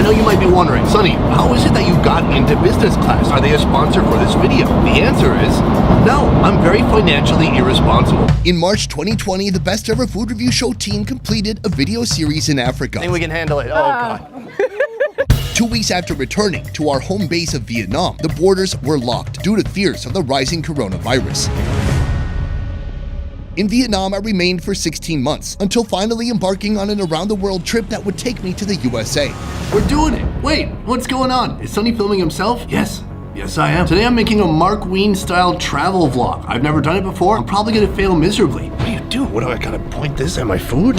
know you might be wondering, Sonny, how is it that you got into business class? Are they a sponsor for this video? The answer is no, I'm very financially irresponsible. In March 2020, the Best Ever Food Review Show team completed a video series in Africa. I think we can handle it. Oh, God. 2 weeks after returning to our home base of Vietnam, the borders were locked due to fears of the rising coronavirus. In Vietnam, I remained for 16 months until finally embarking on an around-the-world trip that would take me to the USA. We're doing it. Wait, what's going on? Is Sonny filming himself? Yes, I am. Today I'm making a Mark Wiens style travel vlog. I've never done it before. I'm probably gonna fail miserably. What do you do? What do I gotta point this at my food?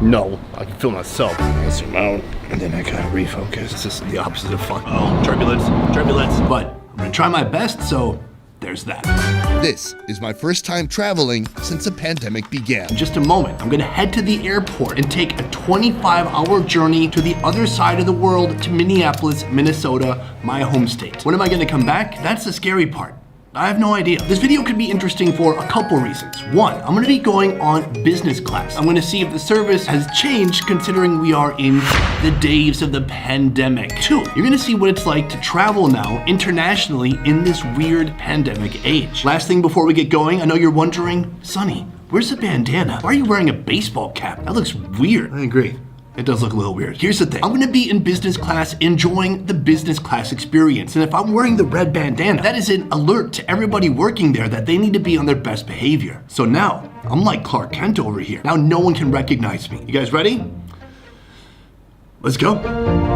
No, I can film myself. I zoom out, and then I gotta refocus. This is the opposite of fun. Oh, turbulence. But I'm gonna try my best, so there's that. This is my first time traveling since the pandemic began. In just a moment, I'm gonna head to the airport and take a 25-hour journey to the other side of the world to Minneapolis, Minnesota, my home state. When am I gonna come back? That's the scary part. I have no idea. This video could be interesting for a couple reasons. One, I'm gonna be going on business class. I'm gonna see if the service has changed considering we are in the days of the pandemic. Two, you're gonna see what it's like to travel now internationally in this weird pandemic age. Last thing before we get going, I know you're wondering, Sonny, where's the bandana? Why are you wearing a baseball cap? That looks weird. I agree. It does look a little weird. Here's the thing. I'm gonna be in business class enjoying the business class experience. And if I'm wearing the red bandana, that is an alert to everybody working there that they need to be on their best behavior. So now, I'm like Clark Kent over here. Now no one can recognize me. You guys ready? Let's go.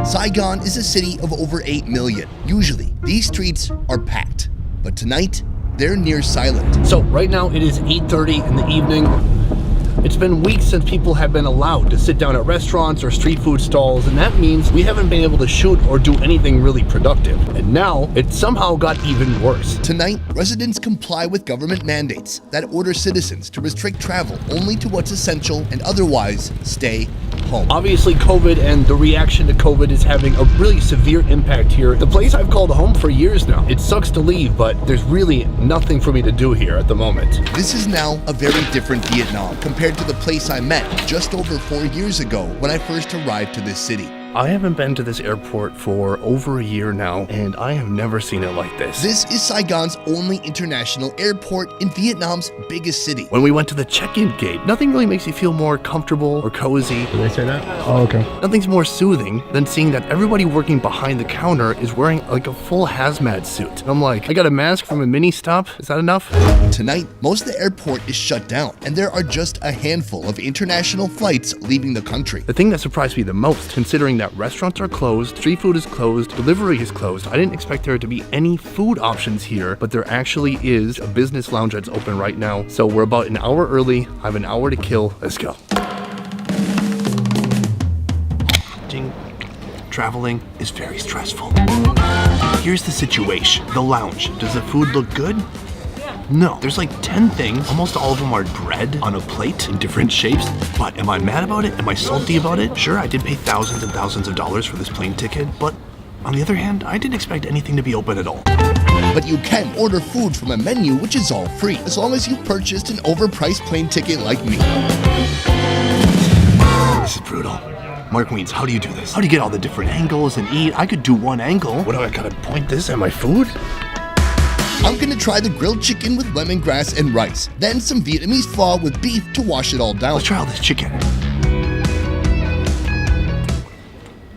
Saigon is a city of over 8 million. Usually, these streets are packed, but tonight, they're near silent. So right now it is 8:30 in the evening. It's been weeks since people have been allowed to sit down at restaurants or street food stalls, and that means we haven't been able to shoot or do anything really productive. And now, it somehow got even worse. Tonight, residents comply with government mandates that order citizens to restrict travel only to what's essential and otherwise stay home. Obviously, COVID and the reaction to COVID is having a really severe impact here. The place I've called home for years now. It sucks to leave, but there's really nothing for me to do here at the moment. This is now a very different Vietnam compared to the place I met just over 4 years ago when I first arrived to this city. I haven't been to this airport for over a year now, and I have never seen it like this. This is Saigon's only international airport in Vietnam's biggest city. When we went to the check-in gate, nothing really makes you feel more comfortable or cozy. Did they say that? Oh, okay. Nothing's more soothing than seeing that everybody working behind the counter is wearing like a full hazmat suit. And I'm like, I got a mask from a mini stop. Is that enough? Tonight, most of the airport is shut down, and there are just a handful of international flights leaving the country. The thing that surprised me the most, considering that restaurants are closed, street food is closed, delivery is closed. I didn't expect there to be any food options here, but there actually is a business lounge that's open right now. So we're about an hour early. I have an hour to kill. Let's go. Traveling is very stressful. Here's the situation. The lounge. Does the food look good? No, there's like 10 things. Almost all of them are bread on a plate in different shapes. But am I mad about it? Am I salty about it? Sure, I did pay thousands and thousands of dollars for this plane ticket, but on the other hand, I didn't expect anything to be open at all. But you can order food from a menu which is all free, as long as you purchased an overpriced plane ticket like me. This is brutal. Mark Wiens, how do you do this? How do you get all the different angles and eat? I could do one angle. What do I gotta point this at my food? I'm gonna try the grilled chicken with lemongrass and rice, then some Vietnamese pho with beef to wash it all down. Let's try all this chicken.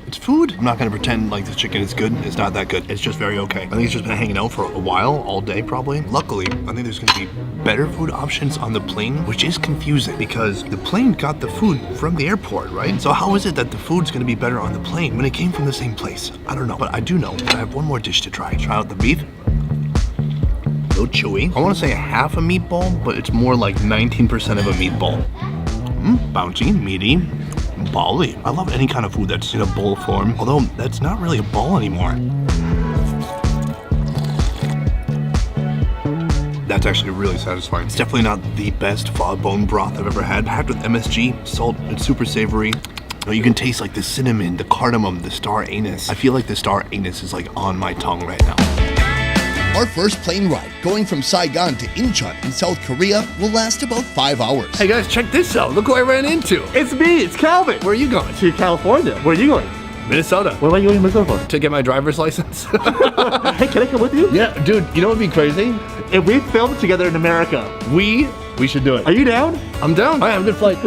It's food. I'm not gonna pretend like this chicken is good. It's not that good. It's just very okay. I think it's just been hanging out for a while, all day probably. Luckily, I think there's gonna be better food options on the plane, which is confusing because the plane got the food from the airport, right? So how is it that the food's gonna be better on the plane when it came from the same place? I don't know, but I do know that I have one more dish to try. Try out the beef. A little chewy. I want to say a half a meatball, but it's more like 19% of a meatball. Bouncy, meaty, ball-y. I love any kind of food that's in a bowl form, although that's not really a ball anymore. That's actually really satisfying. It's definitely not the best pho bone broth I've ever had. Packed with MSG, salt, it's super savory. You can taste like the cinnamon, the cardamom, the star anise. I feel like the star anise is like on my tongue right now. Our first plane ride, going from Saigon to Incheon in South Korea, will last about 5 hours. Hey guys, check this out. Look who I ran into. It's me, it's Calvin. Where are you going? To California. Where are you going? Minnesota. What are you going to Minnesota for? To get my driver's license. Hey, can I come with you? Yeah, dude, you know what'd be crazy? If we film together in America, We should do it. are you down? I'm down. I have a good flight.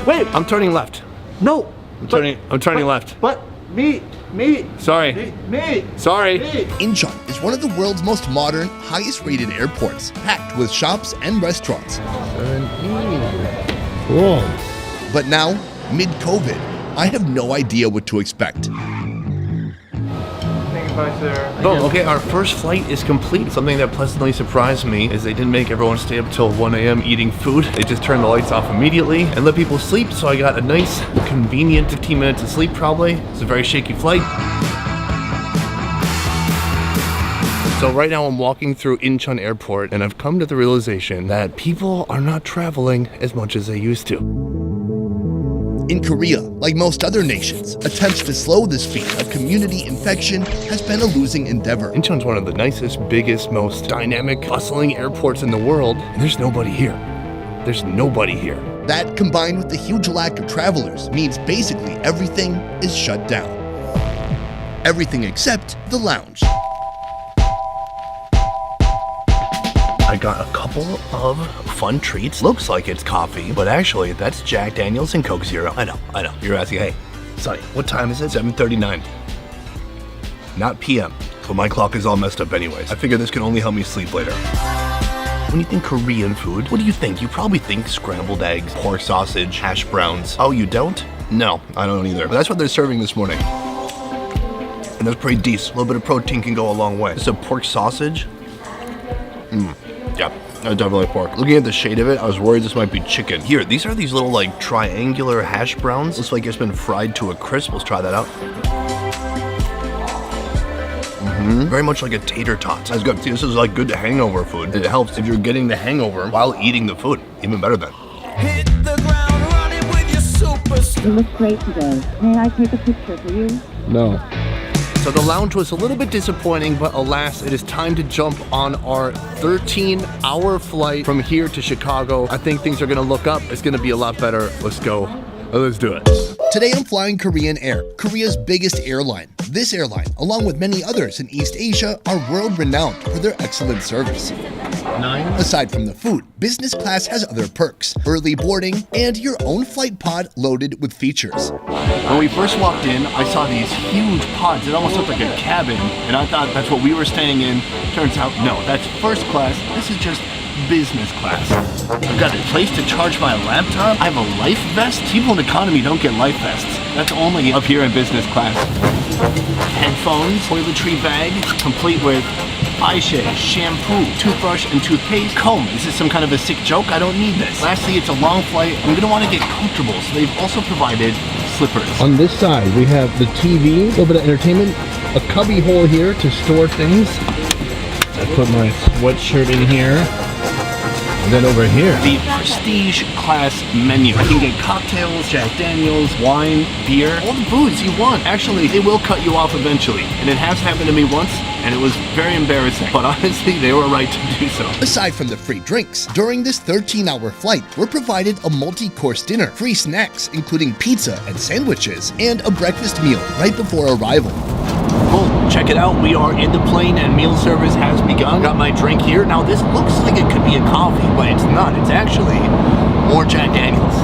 Wait, I'm turning left. no. I'm turning left. But me. Sorry. Sorry. Incheon is one of the world's most modern, highest rated airports, packed with shops and restaurants. Cool. But now, mid-COVID, I have no idea what to expect. Oh, okay, our first flight is complete. Something that pleasantly surprised me is they didn't make everyone stay up till 1 a.m. eating food. They just turned the lights off immediately and let people sleep, so I got a nice, convenient 15 minutes of sleep probably. It's a very shaky flight. So right now I'm walking through Incheon Airport and I've come to the realization that people are not traveling as much as they used to. In Korea, like most other nations, attempts to slow the speed of community infection has been a losing endeavor. Incheon's one of the nicest, biggest, most dynamic, bustling airports in the world, and there's nobody here. There's nobody here. That, combined with the huge lack of travelers, means basically everything is shut down. Everything except the lounge. I got a couple of fun treats. Looks like it's coffee, but actually that's Jack Daniels and Coke Zero. I know. You're asking, hey, Sonny, what time is it? 7:39. Not PM, but my clock is all messed up anyways. I figure this can only help me sleep later. When you think Korean food, what do you think? You probably think scrambled eggs, pork sausage, hash browns. Oh, you don't? No, I don't either. But that's what they're serving this morning. And that's pretty decent. A little bit of protein can go a long way. This is a pork sausage. Yeah, I definitely pork. Looking at the shade of it, I was worried this might be chicken. Here, these are these little like triangular hash browns. Looks like it's been fried to a crisp. Let's try that out. Very much like a tater tot. That's good. See, this is like good hangover food. It helps if you're getting the hangover while eating the food. Even better then. Hit the ground running with your superstar. You look great today. May I take a picture for you? No. So the lounge was a little bit disappointing, but alas, it is time to jump on our 13-hour flight from here to Chicago. I think things are gonna look up. It's gonna be a lot better. Let's go. Let's do it. Today I'm flying Korean Air, Korea's biggest airline. This airline, along with many others in East Asia, are world-renowned for their excellent service. Aside from the food, business class has other perks, early boarding, and your own flight pod loaded with features. When we first walked in, I saw these huge pods. It almost looked like a cabin, and I thought that's what we were staying in. Turns out, no, that's first class. This is just business class. I've got a place to charge my laptop. I have a life vest. People in economy don't get life vests. That's only up here in business class. Headphones, toiletry bag, complete with eye shade, shampoo, toothbrush, and toothpaste. Comb. Is this some kind of a sick joke? I don't need this. Lastly, it's a long flight. I'm gonna want to get comfortable, so they've also provided slippers. On this side, we have the TV, a little bit of entertainment, a cubby hole here to store things. I put my sweatshirt in here. And then over here, The prestige class menu. You can get cocktails, Jack Daniels, wine, beer, all the booze you want. Actually, they will cut you off eventually. And it has happened to me once, and it was very embarrassing. But honestly, they were right to do so. Aside from the free drinks, during this 13-hour flight, we're provided a multi-course dinner, free snacks, including pizza and sandwiches, and a breakfast meal right before arrival. Cool, check it out. We are in the plane and meal service has begun. Got my drink here. Now this looks like it could be a coffee, but it's not. It's actually more Jack Daniels.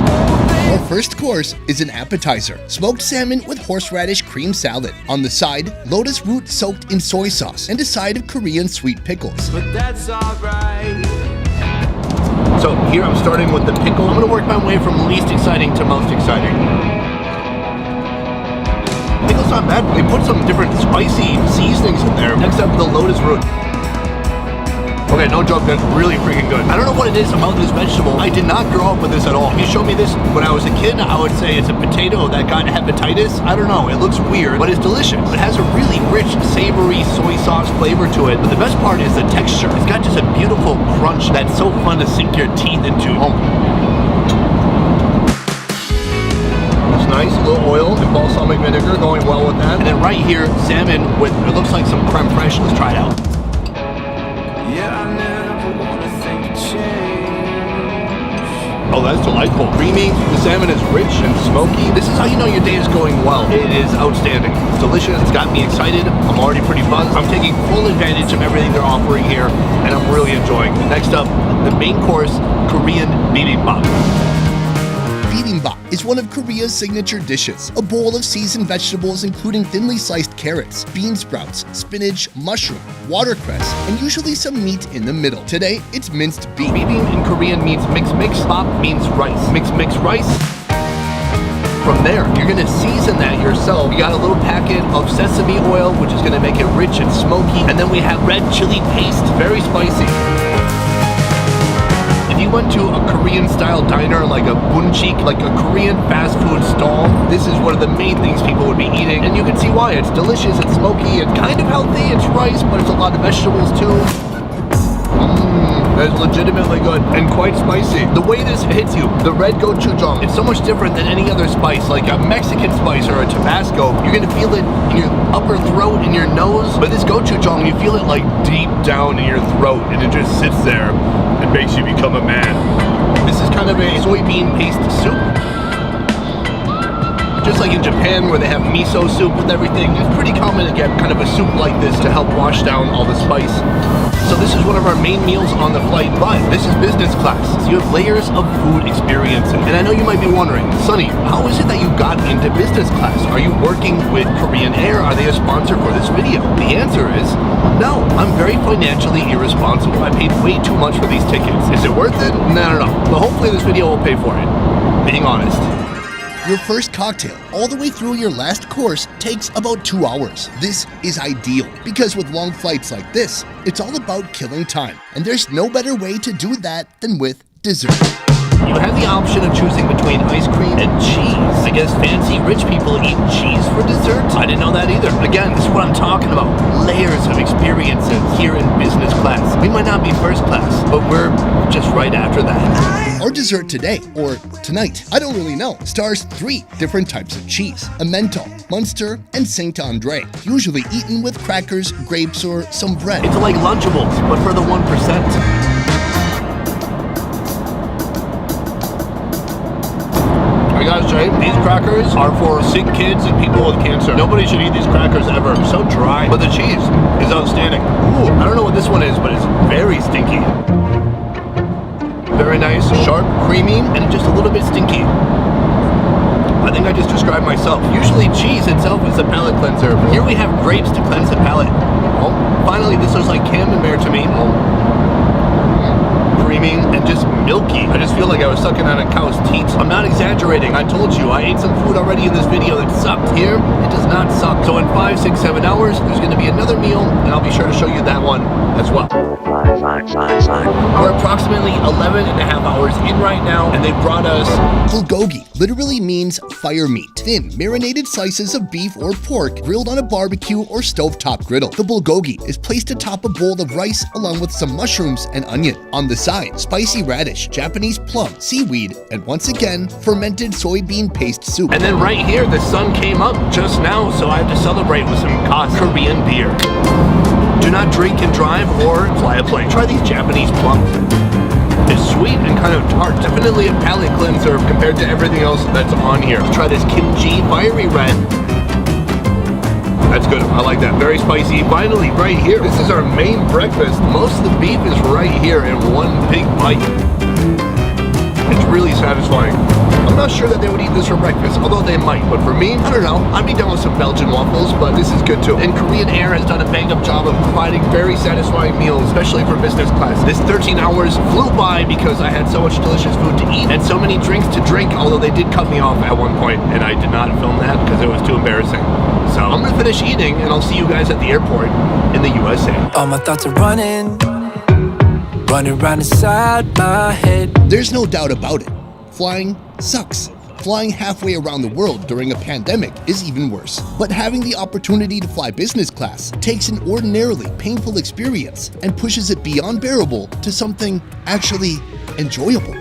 Our first course is an appetizer, smoked salmon with horseradish cream salad. On the side, lotus root soaked in soy sauce, and a side of Korean sweet pickles. But that's alright. So here I'm starting with the pickle. I'm gonna work my way from least exciting to most exciting. Pickle's not bad. They put some different spicy seasonings in there. Next up, the lotus root. Okay, no joke, that's really freaking good. I don't know what it is about this vegetable. I did not grow up with this at all. If you showed me this when I was a kid, I would say it's a potato that got hepatitis. I don't know, it looks weird, but it's delicious. It has a really rich, savory soy sauce flavor to it. But the best part is the texture. It's got just a beautiful crunch that's so fun to sink your teeth into. Oh. Nice, a little oil and balsamic vinegar going well with that. And then right here, salmon with, it looks like some creme fraiche. Let's try it out. Yeah, I never wanna think of change. Oh, that's delightful. Creamy, the salmon is rich and smoky. This is how you know your day is going well. It is outstanding. It's delicious. It's got me excited. I'm already pretty buzzed. I'm taking full advantage of everything they're offering here, and I'm really enjoying it. Next up, the main course, Korean bibimbap. Bibimbap is one of Korea's signature dishes, a bowl of seasoned vegetables including thinly sliced carrots, bean sprouts, spinach, mushroom, watercress, and usually some meat in the middle. Today, it's minced beef. Bibim in Korean means mix, bap means rice. Mix, rice. From there, you're gonna season that yourself. You got a little packet of sesame oil, which is gonna make it rich and smoky. And then we have red chili paste, very spicy. If you went to a Korean style diner like a bunchik, like a Korean fast food stall, this is one of the main things people would be eating. And you can see why. It's delicious, it's smoky, it's kind of healthy, it's rice, but it's a lot of vegetables too. That's legitimately good and quite spicy. The way this hits you, the red gochujang, it's so much different than any other spice, like a Mexican spice or a Tabasco. You're gonna feel it in your upper throat, in your nose, but this gochujang, you feel it like deep down in your throat, and it just sits there and makes you become a man. This is kind of a soybean paste soup. Just like in Japan where they have miso soup with everything, it's pretty common to get kind of a soup like this to help wash down all the spice. So this is one of our main meals on the flight, but this is business class. So you have layers of food experiences. And I know you might be wondering, Sonny, how is it that you got into business class? Are you working with Korean Air? Are they a sponsor for this video? The answer is no. I'm very financially irresponsible. I paid way too much for these tickets. Is it worth it? No. But hopefully this video will pay for it. Being honest. Your first cocktail, all the way through your last course, takes about 2 hours. This is ideal, because with long flights like this, it's all about killing time. And there's no better way to do that than with dessert. You have the option of choosing between ice cream and cheese. I guess fancy rich people eat cheese for dessert? I didn't know that either. Again, this is what I'm talking about. Layers of experiences here in business class. We might not be first class, but we're just right after that. Our dessert today, or tonight, I don't really know, stars 3 different types of cheese: Emmental, Munster, and Saint Andre, usually eaten with crackers, grapes, or some bread. It's like Lunchables, but for the 1%. I gotta say, these crackers are for sick kids and people with cancer. Nobody should eat these crackers ever. So dry, but the cheese is outstanding. Ooh, I don't know what this one is, but it's very stinky. Very nice, sharp, creamy, and just a little bit stinky. I think I just described myself. Usually cheese itself is a palate cleanser, but here we have grapes to cleanse the palate. Well, finally, this looks like camembert to me. Creamy and just milky. I just feel like I was sucking on a cow's teats. I'm not exaggerating. I told you, I ate some food already in this video that sucked. Here, it does not suck. So in 5, 6, 7 hours, there's gonna be another meal, and I'll be sure to show you that one as well. We're approximately 11 and a half hours in right now, and they brought us Bulgogi literally means fire meat. Thin, marinated slices of beef or pork grilled on a barbecue or stovetop griddle. The bulgogi is placed atop a bowl of rice along with some mushrooms and onion. On the side, spicy radish, Japanese plum, seaweed, and once again, fermented soybean paste soup. And then right here, the sun came up just now, so I have to celebrate with some Korean beer. Do not drink and drive or fly a plane. Try these Japanese plums. It's sweet and kind of tart. Definitely a palate cleanser compared to everything else that's on here. Let's try this kimchi fiery red. That's good. I like that. Very spicy. Finally, right here. This is our main breakfast. Most of the beef is right here in one big bite. It's really satisfying. I'm not sure that they would eat this for breakfast, although they might. But for me, I don't know. I'd be down with some Belgian waffles, but this is good too. And Korean Air has done a bang-up job of providing very satisfying meals, especially for business class. This 13 hours flew by because I had so much delicious food to eat and so many drinks to drink, although they did cut me off at one point, and I did not film that because it was too embarrassing. So I'm gonna finish eating, and I'll see you guys at the airport in the USA. All my thoughts are running around inside my head. There's no doubt about it. Flying sucks. Flying halfway around the world during a pandemic is even worse. But having the opportunity to fly business class takes an ordinarily painful experience and pushes it beyond bearable to something actually enjoyable.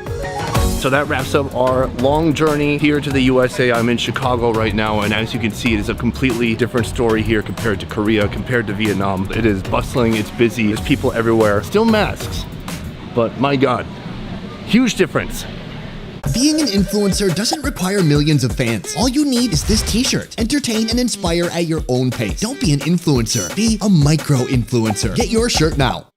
So that wraps up our long journey here to the USA. I'm in Chicago right now, and as you can see, it is a completely different story here compared to Korea, compared to Vietnam. It is bustling, it's busy, there's people everywhere. Still masks, but my God, huge difference. Being an influencer doesn't require millions of fans. All you need is this t-shirt. Entertain and inspire at your own pace. Don't be an influencer. Be a micro-influencer. Get your shirt now.